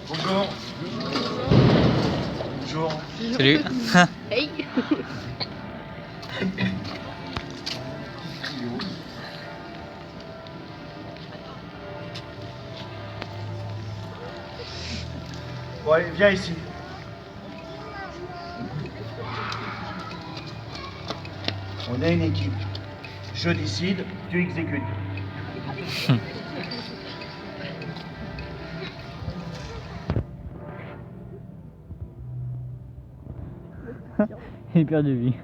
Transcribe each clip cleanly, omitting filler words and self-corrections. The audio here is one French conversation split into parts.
Bonjour. Bonjour. Salut. Hey. Bon allez, viens ici. On a une équipe. Je décide, tu exécutes. Il perd de vie.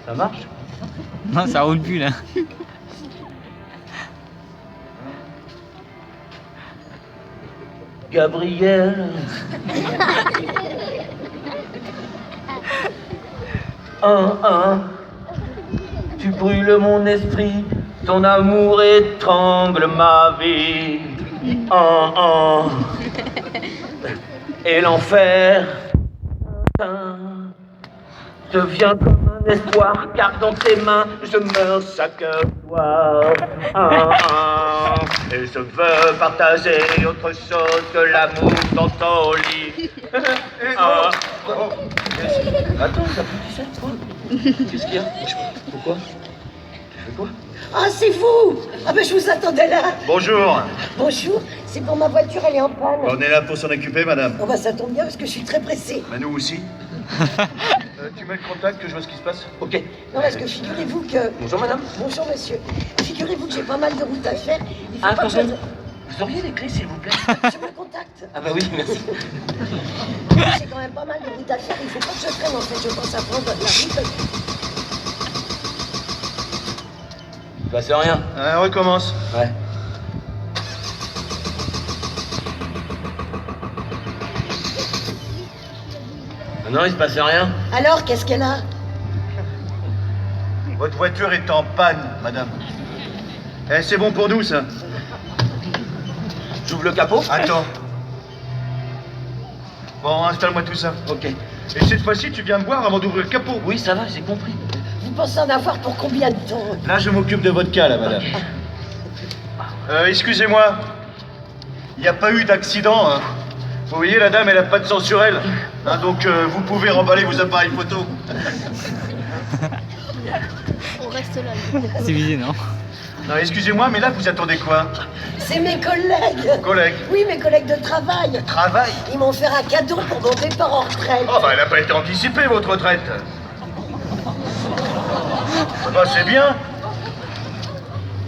Ça marche? Non, ça roule plus là. Gabriel. Tu brûles mon esprit, ton amour étrangle ma vie. Et l'enfer devient comme un espoir, car dans tes mains je meurs chaque soir. Et je veux partager autre chose que l'amour dans ton lit. Attends, t'as plus 17 quoi? Qu'est-ce qu'il y a? Pourquoi? Tu fais quoi? Ah, c'est vous! Ah ben je vous attendais là! Bonjour. Bonjour, c'est pour ma voiture, elle est en panne. On est là pour s'en occuper, madame. Bon bah ça tombe bien parce que je suis très pressée. Bah nous aussi. Tu mets le contact que je vois ce qui se passe? Ok. Non parce que figurez-vous que... Bonjour madame. Bonjour monsieur. Figurez-vous que j'ai pas mal de routes à faire. Il faut Ah, pas que quand même. Vous auriez les clés s'il vous plaît? je me contacte. Ah bah oui, merci. J'ai quand même pas mal de routes à faire. Il faut pas que je traîne en fait. Je pense à prendre la route. Bah c'est rien. On recommence. Ouais. Non, il se passe rien. Alors, qu'est-ce qu'elle a? Votre voiture est en panne, madame. Eh, c'est bon pour nous, ça. J'ouvre le capot? Attends. Bon, installe-moi tout ça. Ok. Et cette fois-ci, tu viens me voir avant d'ouvrir le capot. Oui, ça va, j'ai compris. Vous pensez en avoir pour combien de temps? Là, je m'occupe de votre cas, là, madame. Excusez-moi. Il n'y a pas eu d'accident, hein. Vous voyez, la dame, elle n'a pas de sang sur elle. Hein, donc, vous pouvez remballer vos appareils photo. On reste là. C'est visé, non? Non, excusez-moi, mais là, vous attendez quoi? C'est mes collègues. Collègues? Oui, mes collègues de travail. Travail? Ils m'ont fait un cadeau pour mon départ en retraite. Oh, bah, elle n'a pas été anticipée, votre retraite. Bah, c'est bien.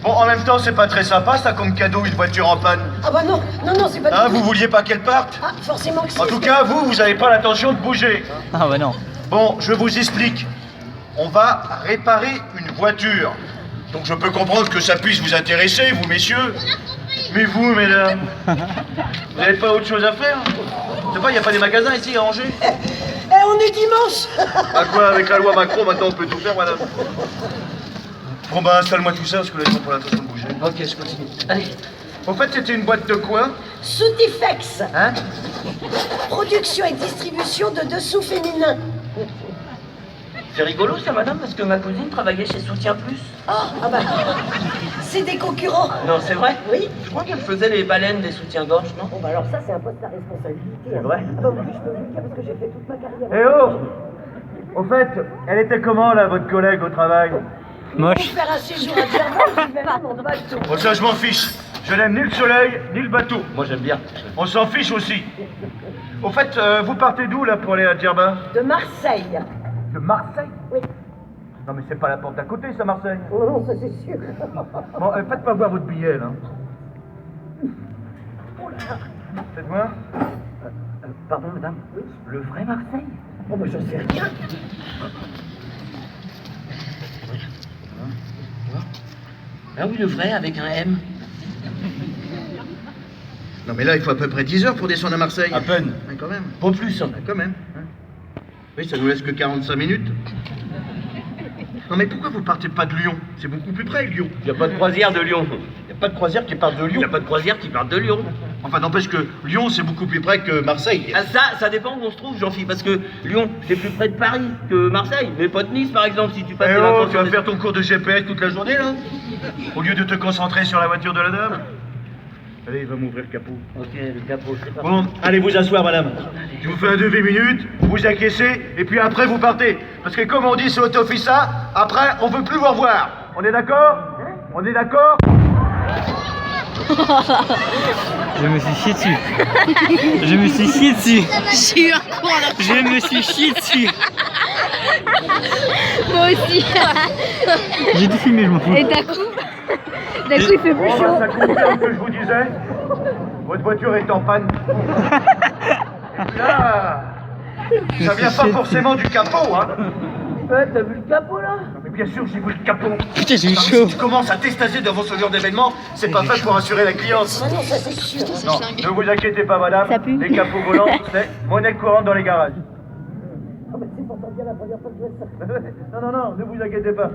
Bon, en même temps, c'est pas très sympa, ça, comme cadeau, une voiture en panne. Ah bah non, c'est pas Hein, du vous tout. vouliez pas qu'elle parte? Ah, forcément que si. En tout cas, vous avez pas l'intention de bouger. Ah bah non. Bon, je vous explique. On va réparer une voiture. Donc je peux comprendre que ça puisse vous intéresser, vous, messieurs. Mais vous, mesdames, vous n'avez pas autre chose à faire? Je sais pas, il n'y a pas des magasins ici à Angers? On est dimanche. À quoi, avec la loi Macron, maintenant on peut tout faire, madame? Bon bah, installe-moi tout ça, parce que là, ils ont pas l'intention de bouger. Ok, je continue. Allez. En fait, c'était une boîte de quoi? Soutifex. Hein? Production et distribution de dessous féminins. C'est rigolo ça, madame, parce que ma cousine travaillait chez Soutien Plus. Ah bah, c'est des concurrents. Non, c'est vrai? Oui. Je crois qu'elle faisait les baleines des soutiens-gorge, non? Bon bah alors ça, c'est un poste à responsabilité. C'est vrai? Ah bah oui, je peux vous le dire parce que j'ai fait toute ma carrière. Eh oh! Au fait, elle était comment, là, votre collègue au travail? Moche. Pour faire un séjour à Germain, j'y vais là, mon bateau. Bon, ça, je m'en fiche. Je n'aime ni le soleil, ni le bateau. Moi, j'aime bien. On s'en fiche aussi. Au fait, vous partez d'où, là, pour aller à Djerba? De Marseille. De Marseille? Oui. Non, mais c'est pas la porte à côté, ça, Marseille. Non, ça c'est sûr. Bon, faites pas voir votre billet, là. Faites-moi. Pardon, madame? Oui. Le vrai Marseille? Oh bah j'en sais rien. Ah oui, le vrai, avec un M. Non, mais là, il faut à peu près 10 heures pour descendre à Marseille. À peine. Ouais, quand même. Pas plus, hein. Ouais, quand même. Hein. Oui, ça nous laisse que 45 minutes. Non, mais pourquoi vous partez pas de Lyon? C'est beaucoup plus près, Lyon. Il n'y a pas de croisière de Lyon. Il n'y a pas de croisière qui part de Il Lyon. n'y a pas de croisière qui part de Lyon. Enfin, n'empêche que Lyon, c'est beaucoup plus près que Marseille. Ah ça dépend où on se trouve, Jean-Philippe, parce que Lyon, c'est plus près de Paris que Marseille. Mais pas de Nice, par exemple, si tu passes Eh les oh, vacances tu vas sur faire ton cours de GPS toute la journée, là? Au lieu de te concentrer sur la voiture de la dame. Allez, il va m'ouvrir le capot. Ok, le capot, c'est parti. Bon, allez vous asseoir, madame. Je vous fais un devis minutes, vous acquiescez, et puis après vous partez. Parce que comme on dit sur Autofissa, après on veut plus vous revoir. On est d'accord? On est d'accord? Je me suis chié dessus. Je me suis chié dessus. J'ai eu un coup à la Je me suis chié dessus. Moi aussi. J'ai tout filmé, je m'en fous. Et d'un coup, il fait plus Bon, chaud. ça confirme ce que je vous disais. Votre voiture est en panne. Là, ça vient pas forcément du capot, hein. Ouais, t'as vu le capot là? Mais bien sûr, j'ai vu le capot. Putain, j'ai eu Non, mais chaud. si tu commences à t'estaser devant ce genre d'événement, c'est pas fait pour assurer la cliente. Ah non, ça c'est sûr. Non, ne vous inquiétez pas, madame. Ça pue. Les capots volants, c'est monnaie courante dans les garages. Ah, mais c'est pourtant bien la première fois que je vois ça. Non, ne vous inquiétez pas.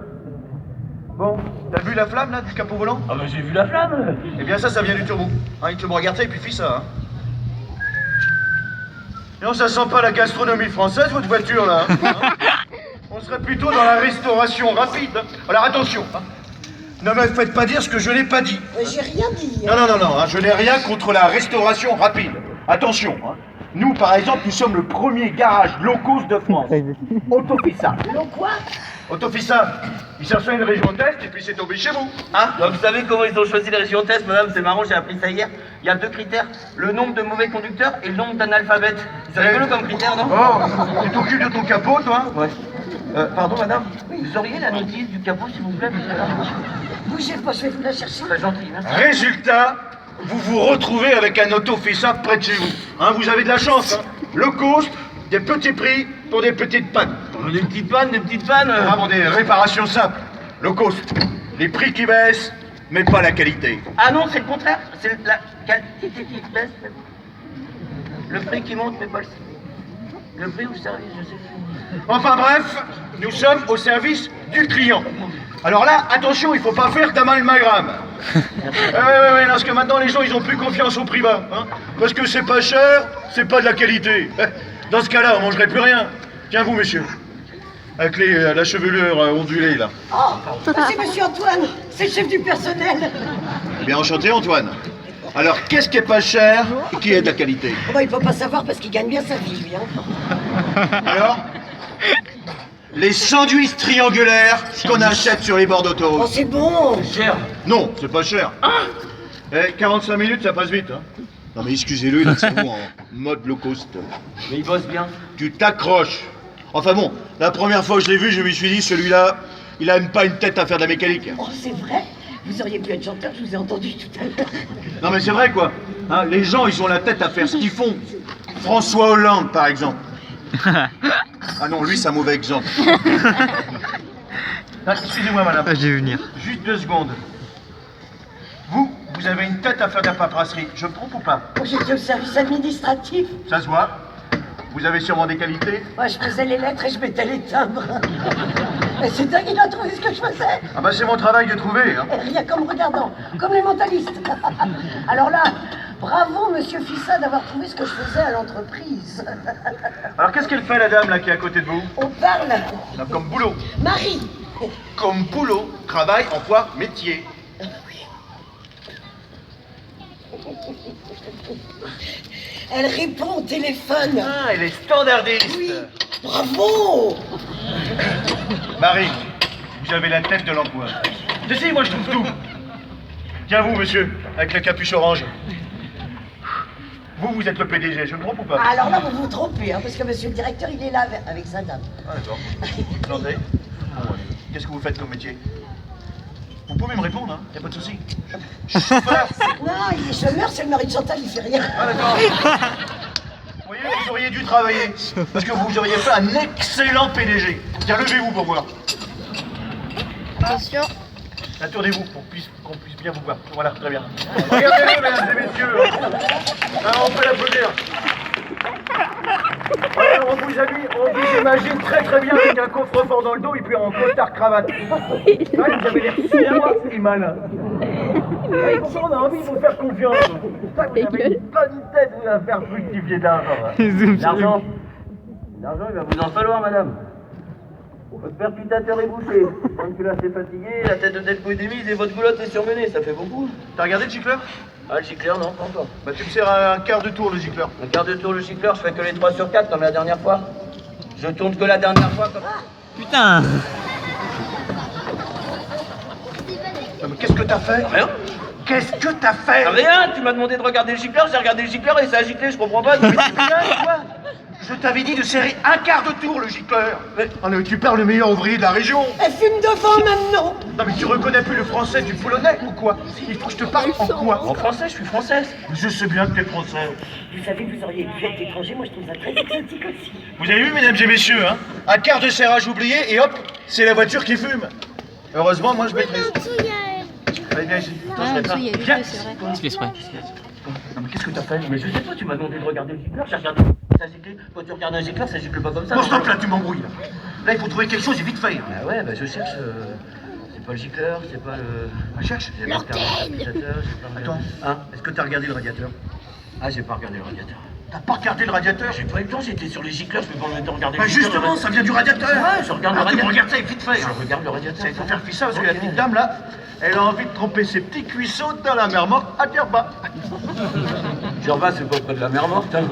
Bon, t'as vu la flamme là du capot volant? Ah bah j'ai vu la flamme. Eh bien ça vient du turbo. Hein, tu me regardes ça et puis fais ça. Hein. Non, ça sent pas la gastronomie française, votre voiture là. Hein. On serait plutôt dans la restauration rapide. Hein. Alors attention, hein. Ne me faites pas dire ce que je n'ai pas dit. Mais j'ai rien dit. Non, hein, je n'ai rien contre la restauration rapide. Attention, hein. Nous par exemple, nous sommes le premier garage low cost de France. Autofissa. Non, quoi? Autofissa, il cherchait une région test et puis c'est tombé chez vous. Hein? Donc, vous savez comment ils ont choisi les régions test, madame? C'est marrant, j'ai appris ça hier. Il y a 2 critères, le nombre de mauvais conducteurs et le nombre d'analphabètes. C'est rigolo comme critère, non? Oh, tu t'occupes de ton capot, toi? Ouais. Pardon, madame, vous auriez la notice du capot, s'il vous plaît? Bougez pas, je vais vous la chercher. Très gentil, merci. Résultat, vous vous retrouvez avec un Autofissa près de chez vous. Hein, vous avez de la chance. Hein. Low cost, des petits prix pour des petites pannes. Des petites pannes. Vraiment des réparations simples. Low cost, les prix qui baissent, mais pas la qualité. Ah non, c'est le contraire, c'est la qualité qui baisse. Le prix qui monte, mais pas le prix ou le service, je sais pas. Enfin bref, nous sommes au service du client. Alors là, attention, il faut pas faire d'amalgame. Ouais, parce que maintenant les gens ils ont plus confiance au privat. Hein, parce que c'est pas cher, c'est pas de la qualité. Dans ce cas-là, on mangerait plus rien. Tiens vous, monsieur. Avec la chevelure ondulée là. Oh, c'est monsieur Antoine, c'est le chef du personnel. Bien enchanté Antoine. Alors qu'est-ce qui est pas cher et qui est de la qualité? Oh, bah, il peut pas savoir parce qu'il gagne bien sa vie, lui. Hein. Alors les sandwichs triangulaires qu'on achète sur les bords Oh, d'autoroute. c'est bon. Cher. Non, c'est pas cher. 45 minutes, ça passe vite. Hein. Non mais excusez-le, il est en mode low cost. Mais il bosse bien. Tu t'accroches. Enfin bon, la première fois que je l'ai vu, je me suis dit, celui-là, il a même pas une tête à faire de la mécanique. Oh, c'est vrai. Vous auriez pu être chanteur, je vous ai entendu tout à l'heure. Non mais c'est vrai quoi. Hein, les gens, ils ont la tête à faire ce qu'ils font. François Hollande, par exemple. Ah non, lui, c'est un mauvais exemple. Ah, excusez-moi, madame. Ah, j'ai vu venir. Juste 2 secondes. Vous avez une tête à faire de la paperasserie. Je me trompe ou pas? Oh, j'étais au service administratif. Ça se voit. Vous avez sûrement des qualités. Moi, je faisais les lettres et je mettais les timbres. Mais c'est dingue, il a trouvé ce que je faisais. Ah bah c'est mon travail de trouver. Hein. Et rien comme regardant, comme les mentalistes. Alors là, bravo, monsieur Fissa, d'avoir trouvé ce que je faisais à l'entreprise. Alors qu'est-ce qu'elle fait la dame là qui est à côté de vous? On parle. Non, comme boulot. Marie. Comme boulot, travail, emploi, métier. Elle répond au téléphone. Ah, elle est standardiste. Oui. Bravo. Marie, vous avez la tête de l'emploi. Si, moi je trouve tout. Tiens vous, monsieur, avec la capuche orange. Vous êtes le PDG, je me trompe ou pas? Alors là, vous vous trompez, hein, parce que monsieur le directeur, il est là avec sa dame. Ah d'accord. Enchanté. Bon, qu'est-ce que vous faites comme métier? Vous pouvez me répondre, hein, y a pas de souci. Chauffeur. Non, il est chômeur, c'est le mari de Chantal, il fait rien. Ah d'accord. Vous voyez, vous auriez dû travailler, parce que vous auriez fait un excellent PDG. Tiens, levez-vous pour voir. Attention. Attendez-vous pour qu'on puisse bien vous voir. Voilà, très bien. Regardez-le, mesdames et messieurs. Alors, on peut l'applaudir. Voilà, on vous imagine très bien avec un coffre-fort dans le dos et puis en costard cravate. Ouais, vous avez l'air super et malin. Ouais, on a envie de vous faire confiance. Putain, vous avez une bonne tête à faire fructifier d'argent. L'argent, il va vous en falloir, madame. Votre percutateur est bouché. Comme que là c'est fatigué, la tête de Delpo est démise et votre goulotte est surmenée, ça fait beaucoup. T'as regardé le gicleur? Ah, le gicleur, non, pas encore. Bah tu me sers un quart de tour le gicleur. Un quart de tour le gicleur, je fais que les 3 sur 4 comme la dernière fois. Je tourne que la dernière fois comme... Putain. Non, mais qu'est-ce que t'as fait? Rien. Qu'est-ce que t'as fait? Rien, tu m'as demandé de regarder le gicleur, j'ai regardé le gicleur et ça a giclé, je comprends pas. Mais tu viens, toi? Je t'avais dit de serrer un quart de tour le gicleur. Oh, mais tu parles le meilleur ouvrier de la région. Elle fume devant maintenant. Non mais tu reconnais plus le français du polonais ou quoi? Il faut que je te parle en quoi? En français, je suis française. Je sais bien que t'es français. Vous savez, vous auriez pu être étranger, moi je trouve ça très exotique aussi. Vous avez vu, mesdames et messieurs, hein? Un quart de serrage oublié et hop, c'est la voiture qui fume. Heureusement, moi je maîtrise. Allez, viens ici. Ah, je dessous, il y a Viens. des c'est vrai. Il se fait exprès. Non mais qu'est-ce que t'as fait? Mais je sais pas, tu m'as demandé de regarder le gicleur, j'ai regardé, ça gicle. Quand tu regardes un gicleur, ça gicle pas comme ça. Bon stop là, tu m'embrouilles là. Là, il faut trouver quelque chose et vite fait. Bah ouais, bah je cherche. C'est pas le gicleur, c'est pas le. Ah, cherche. J'ai pas regardé le radiateur, j'ai pas regardé. Attends, Hein? est-ce que t'as regardé le radiateur? Ah, j'ai pas regardé le radiateur. T'as pas regardé le radiateur? J'ai pas eu le temps, j'étais sur les gicleurs, je peux pas me mettre à regarder Bah le gicleur. justement, ça vient du radiateur. Ouais, je regarde le Alors, tu me radiateur. regardes ça et vite fait. Je regarde le radiateur. Il faut faire ça parce que la Ok. petite dame là, elle a envie de tremper ses petits cuisseaux dans la mer morte à Djerba. Djerba, c'est pas près de la mer morte, hein.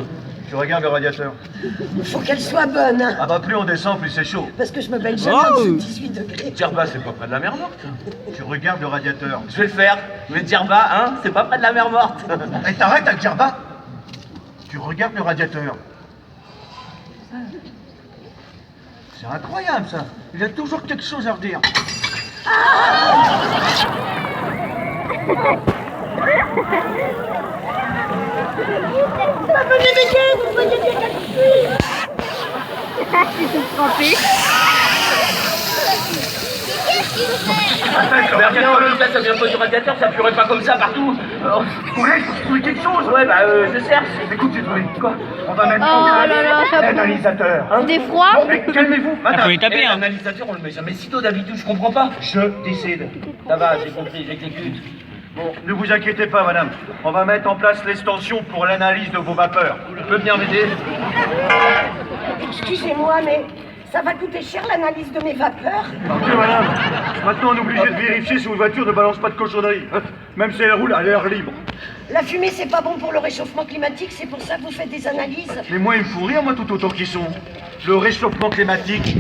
Tu regardes le radiateur. Faut qu'elle soit bonne, hein, Ah bah plus on descend, plus c'est chaud. parce que je me baigne jamais Oh. en dessous de 18 degrés. Djerba, c'est pas près de la mer morte. Tu regardes le radiateur. Je vais le faire, mais Djerba, hein, c'est pas près de la mer morte. Et t'arrêtes avec Djerba. Tu regardes le radiateur. C'est incroyable ça. Il a toujours quelque chose à redire. Il s'est trempé. Mais regarde, ça vient pas du radiateur, ça puerait pas comme ça partout. Ouais, il faut trouver quelque chose. Ouais, bah, je cherche. Écoute, j'ai trouvé. Quoi? On va mettre Oh en place là là, ça l'analysateur. C'était froid. Bon, mais calmez-vous, Ah, madame. faut les taper, hein. L'analysateur, on le met jamais si tôt d'habitude, je comprends pas. Je décide. Ça va, j'ai compris, j'exécute. Bon, ne vous inquiétez pas, madame. On va mettre en place l'extension pour l'analyse de vos vapeurs. Tu peux venir m'aider? Excusez-moi, mais ça va coûter cher l'analyse de mes vapeurs. Ok, madame. Maintenant, on est obligé de vérifier si votre voiture ne balance pas de cochonneries. Même si elle roule à l'air libre. La fumée, c'est pas bon pour le réchauffement climatique, c'est pour ça que vous faites des analyses. Mais moi, il me faut rire, moi, tout autant qu'ils sont. Le réchauffement climatique,